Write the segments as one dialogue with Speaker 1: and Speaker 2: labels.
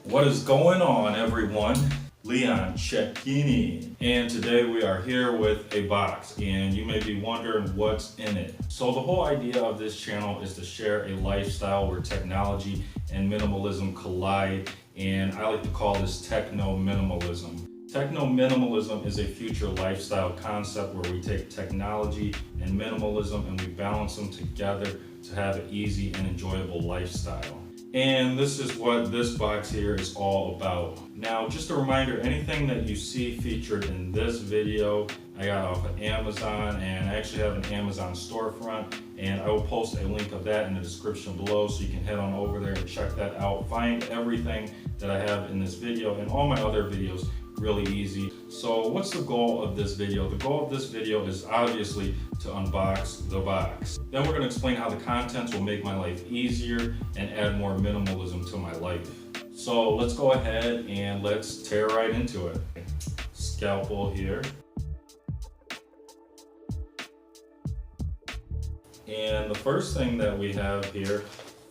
Speaker 1: What is going on, everyone? Leon Cecchini, and today we are here with a box, and you may be wondering what's in it. So the whole idea of this channel is to share a lifestyle where technology and minimalism collide, and I like to call this techno-minimalism. Techno-minimalism is a future lifestyle concept where we take technology and minimalism and we balance them together to have an easy and enjoyable lifestyle. And this is what this box here is all about. Now, just a reminder, anything that you see featured in this video, I got off of Amazon, and I actually have an Amazon storefront, and I will post a link of that in the description below so you can head on over there and check that out. Find everything that I have in this video and all my other videos really easy. So what's the goal of this video? The goal of this video is obviously to unbox the box. Then we're going to explain how the contents will make my life easier and add more minimalism to my life. So let's go ahead and let's tear right into it. Scalpel here. And the first thing that we have here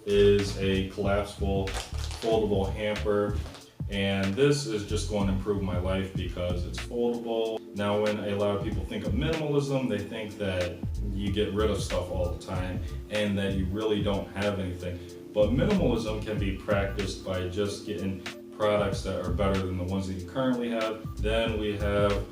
Speaker 1: is a collapsible foldable hamper. And this is just going to improve my life because it's foldable. Now, when a lot of people think of minimalism, they think that you get rid of stuff all the time and that you really don't have anything. But minimalism can be practiced by just getting products that are better than the ones that you currently have. Then we have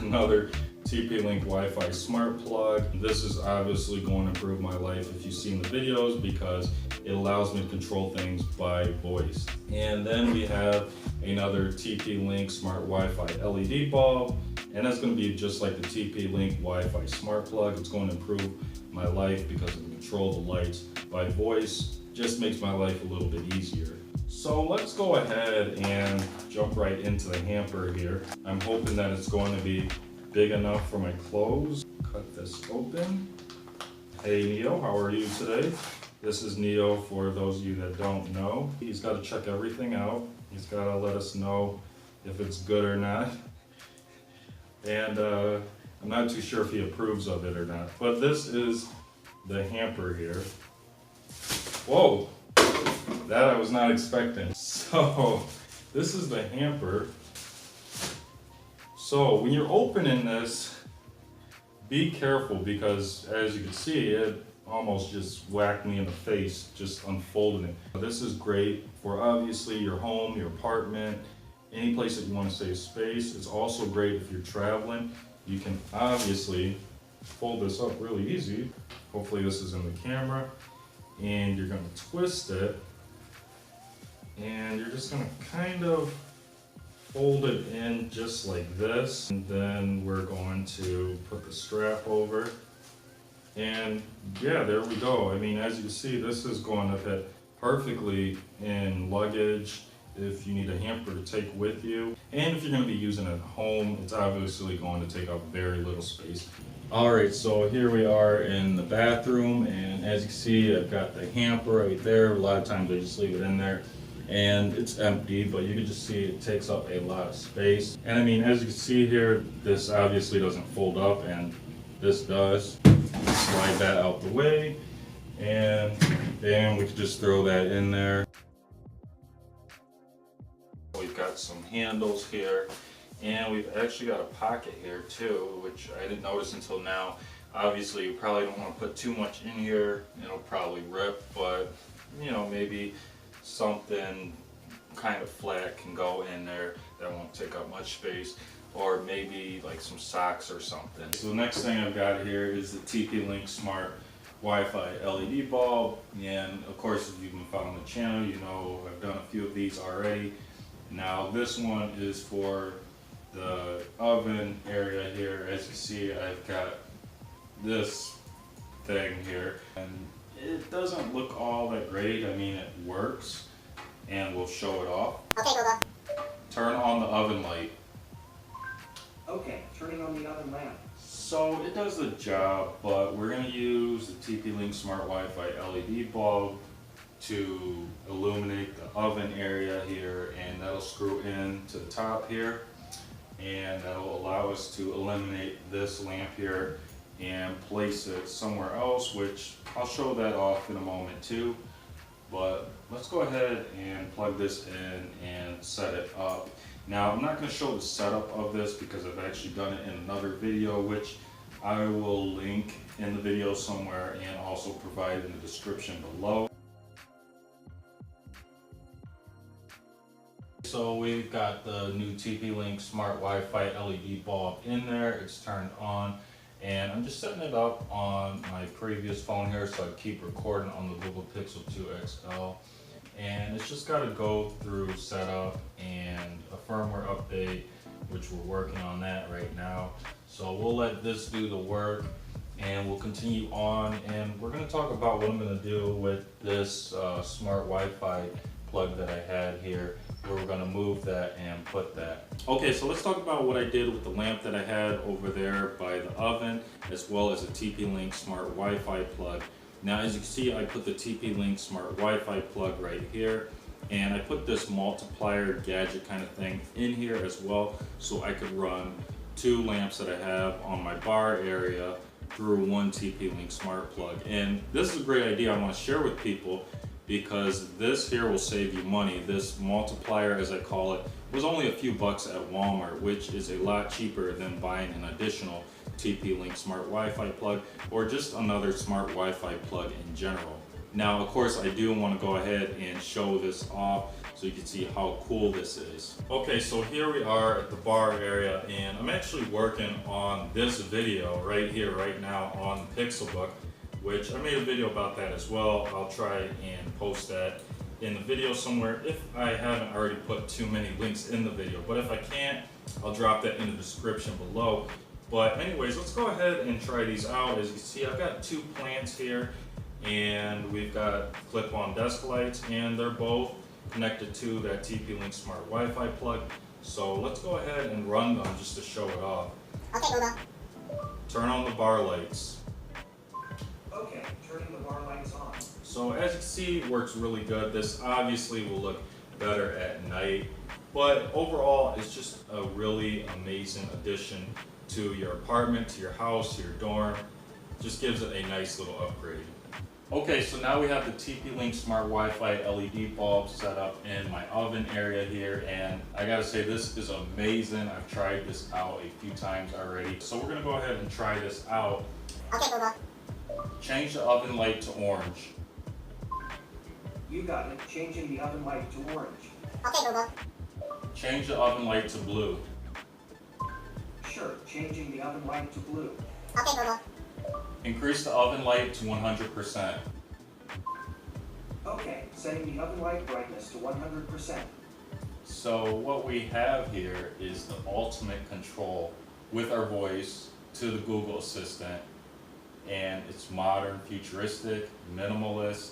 Speaker 1: another TP-Link Wi-Fi smart plug. This is obviously going to improve my life if you've seen the videos because it allows me to control things by voice. And then we have another TP-Link smart Wi-Fi LED bulb, and that's going to be just like the TP-Link Wi-Fi smart plug. It's going to improve my life because I can control the lights by voice. Just makes my life a little bit easier. So let's go ahead and jump right into the hamper here. I'm hoping that it's going to be big enough for my clothes. Cut this open. Hey Neo, how are you today? This is Neo for those of you that don't know. He's got to check everything out. He's got to let us know if it's good or not. And I'm not too sure if he approves of it or not. But this is the hamper here. Whoa, that I was not expecting. So this is the hamper. So when you're opening this, be careful because as you can see, it almost just whacked me in the face, just unfolding it. This is great for obviously your home, your apartment, any place that you want to save space. It's also great if you're traveling. You can obviously fold this up really easy. Hopefully this is in the camera. And you're going to twist it. And you're just going to kind of fold it in just like this. And then we're going to put the strap over. And yeah, there we go. I mean, as you can see, this is going to fit perfectly in luggage if you need a hamper to take with you. And if you're going to be using it at home, it's obviously going to take up very little space. All right, so here we are in the bathroom, and as you can see, I've got the hamper right there. A lot of times I just leave it in there and it's empty, but you can just see it takes up a lot of space. And I mean, as you can see here, this obviously doesn't fold up, and this does. Slide that out the way, and then we can just throw that in there. We've got some handles here, and we've actually got a pocket here too, which I didn't notice until now. Obviously, you probably don't want to put too much in here. It'll probably rip, but you know, maybe something kind of flat can go in there that won't take up much space. Or maybe like some socks or something. So the next thing I've got here is the TP-Link Smart Wi-Fi LED bulb. And of course, if you've been following the channel, you know I've done a few of these already. Now this one is for the oven area here. As you see, I've got this thing here. And it doesn't look all that great. I mean, it works, and we'll show it off.
Speaker 2: Okay, Google.
Speaker 1: Turn on the oven light.
Speaker 3: Okay, turning on the oven lamp.
Speaker 1: So it does the job, but we're going to use the TP-Link Smart Wi-Fi LED bulb to illuminate the oven area here, and that'll screw in to the top here, and that'll allow us to eliminate this lamp here and place it somewhere else, which I'll show that off in a moment too. But let's go ahead and plug this in and set it up. Now, I'm not going to show the setup of this because I've actually done it in another video, which I will link in the video somewhere and also provide in the description below. So we've got the new TP-Link Smart Wi-Fi LED bulb in there. It's turned on, and I'm just setting it up on my previous phone here so I keep recording on the Google Pixel 2 XL. And it's just got to go through setup and a firmware update, which we're working on that right now. So we'll let this do the work and we'll continue on, and we're going to talk about what I'm going to do with this smart Wi-Fi plug that I had here, where we're going to move that and put that. Okay, so let's talk about what I did with the lamp that I had over there by the oven, as well as a TP-Link Smart Wi-Fi plug. Now, as you can see, I put the TP-Link Smart Wi-Fi plug right here, and I put this multiplier gadget kind of thing in here as well, so I could run 2 lamps that I have on my bar area through one TP-Link Smart plug. And this is a great idea I want to share with people, because this here will save you money. This multiplier, as I call it, was only a few bucks at Walmart, which is a lot cheaper than buying an additional TP-Link Smart Wi-Fi plug or just another smart Wi-Fi plug in general. Now, of course, I do want to go ahead and show this off so you can see how cool this is. Okay, so here we are at the bar area, and I'm actually working on this video right here, right now on Pixelbook, which I made a video about that as well. I'll try and post that in the video somewhere if I haven't already put too many links in the video. But if I can't, I'll drop that in the description below. But anyways, let's go ahead and try these out. As you can see, I've got 2 plants here, and we've got clip-on desk lights, and they're both connected to that TP-Link Smart Wi-Fi plug. So let's go ahead and run them just to show it off.
Speaker 2: Okay, Google.
Speaker 1: Turn on the bar lights.
Speaker 3: Okay, turning the bar lights on.
Speaker 1: So as you can see, it works really good. This obviously will look better at night, but overall it's just a really amazing addition to your apartment, to your house, to your dorm. Just gives it a nice little upgrade. Okay, so now we have the TP-Link Smart Wi-Fi LED bulb set up in my oven area here, and I gotta say, this is amazing. I've tried this out a few times already. So we're gonna go ahead and try this out.
Speaker 2: Okay, Google.
Speaker 1: Change the oven light to orange.
Speaker 3: You got it. Changing the oven light to orange.
Speaker 2: Okay, Google.
Speaker 1: Change the oven light to blue.
Speaker 3: Sure, changing the oven light to blue.
Speaker 2: Okay, Google.
Speaker 1: Increase the oven light to 100%.
Speaker 3: Okay, setting the oven light brightness to 100%.
Speaker 1: So what we have here is the ultimate control with our voice to the Google Assistant, and it's modern, futuristic, minimalist,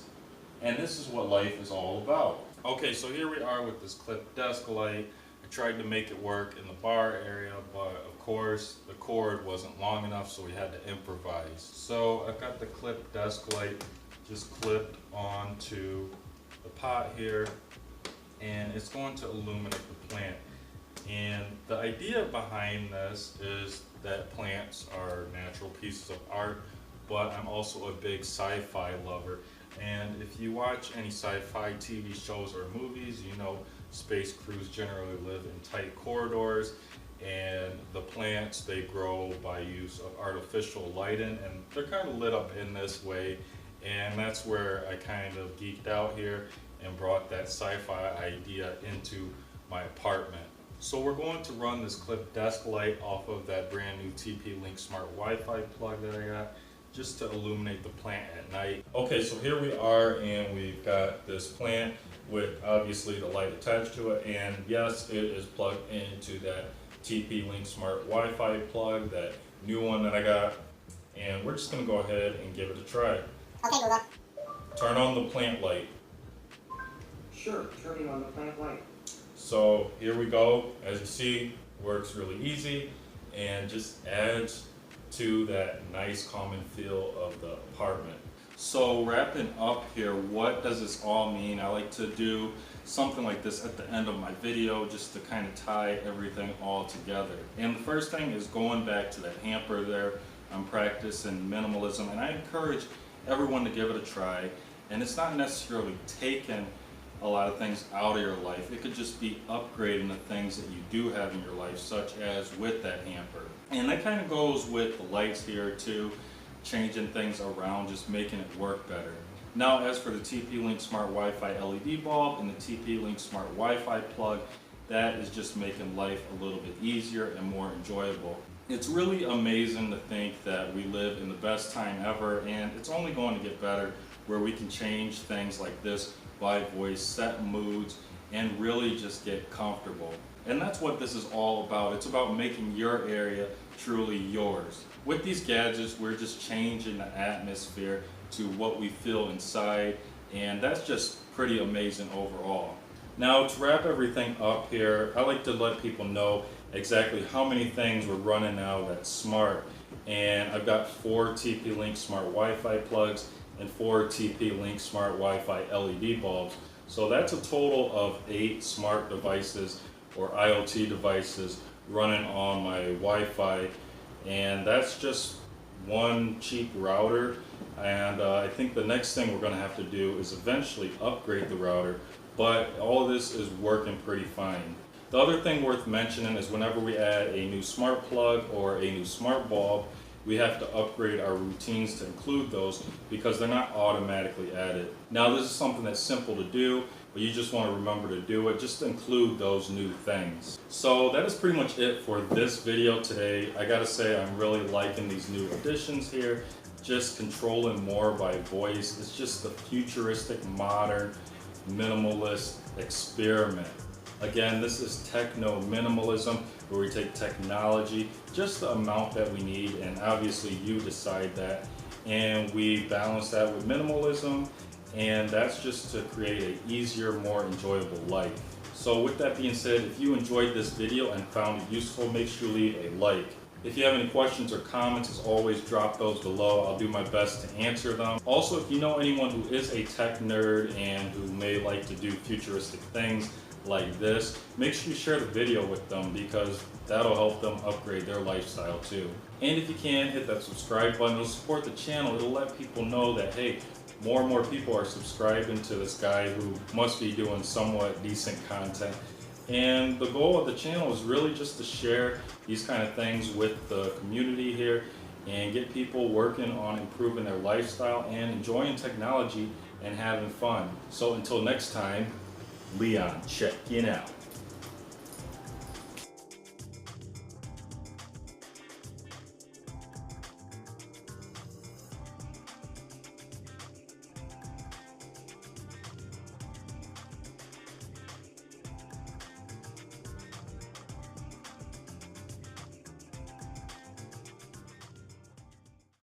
Speaker 1: and this is what life is all about. Okay, so here we are with this clip desk light. I tried to make it work in the bar area, but of course the cord wasn't long enough, so we had to improvise. So I've got the clip desk light just clipped onto the pot here, and it's going to illuminate the plant. And the idea behind this is that plants are natural pieces of art, but I'm also a big sci-fi lover. And if you watch any sci-fi TV shows or movies, you know space crews generally live in tight corridors, and the plants, they grow by use of artificial lighting, and they're kind of lit up in this way. And that's where I kind of geeked out here and brought that sci-fi idea into my apartment. So we're going to run this clip desk light off of that brand new TP-Link Smart Wi-Fi plug that I got, just to illuminate the plant at night. Okay, so here we are, and we've got this plant with obviously the light attached to it, and yes, it is plugged into that TP-Link Smart Wi-Fi plug, that new one that I got, and we're just gonna go ahead and give it a try.
Speaker 2: Okay, Google.
Speaker 1: Turn on the plant light.
Speaker 3: Sure, turning on the plant light.
Speaker 1: So here we go. As you see, works really easy and just adds to that nice calming feel of the apartment. So wrapping up here, what does this all mean? I like to do something like this at the end of my video just to kind of tie everything all together. And the first thing is going back to that hamper there. I'm practicing minimalism, and I encourage everyone to give it a try. And it's not necessarily taking a lot of things out of your life. It could just be upgrading the things that you do have in your life, such as with that hamper. And that kind of goes with the lights here too, changing things around, just making it work better. Now, as for the TP-Link Smart Wi-Fi LED bulb and the TP-Link Smart Wi-Fi plug, that is just making life a little bit easier and more enjoyable. It's really amazing to think that we live in the best time ever, and it's only going to get better, where we can change things like this by voice, set moods, and really just get comfortable. And that's what this is all about. It's about making your area truly yours. With these gadgets, we're just changing the atmosphere to what we feel inside, and that's just pretty amazing overall. Now, to wrap everything up here, I like to let people know exactly how many things we're running now that's smart. And I've got 4 TP-Link Smart Wi-Fi plugs and 4 TP-Link Smart Wi-Fi LED bulbs. So that's a total of 8 smart devices or IoT devices running on my Wi-Fi, and that's just one cheap router. And I think the next thing we're going to have to do is eventually upgrade the router, but all of this is working pretty fine. The other thing worth mentioning is whenever we add a new smart plug or a new smart bulb, we have to upgrade our routines to include those because they're not automatically added. Now, this is something that's simple to do, but you just want to remember to do it, just to include those new things. So that is pretty much it for this video today. I gotta say, I'm really liking these new additions here. Just controlling more by voice. It's just the futuristic, modern, minimalist experiment. Again, this is Technominimalism, where we take technology, just the amount that we need, and obviously you decide that, and we balance that with minimalism, and that's just to create an easier, more enjoyable life. So with that being said, if you enjoyed this video and found it useful, make sure you leave a like. If you have any questions or comments, as always, drop those below. I'll do my best to answer them. Also, if you know anyone who is a tech nerd and who may like to do futuristic things like this, make sure you share the video with them because that'll help them upgrade their lifestyle too. And if you can, hit that subscribe button. It'll support the channel. It'll let people know that, hey, more and more people are subscribing to this guy who must be doing somewhat decent content. And the goal of the channel is really just to share these kind of things with the community here and get people working on improving their lifestyle and enjoying technology and having fun. So until next time, Leon, check it out.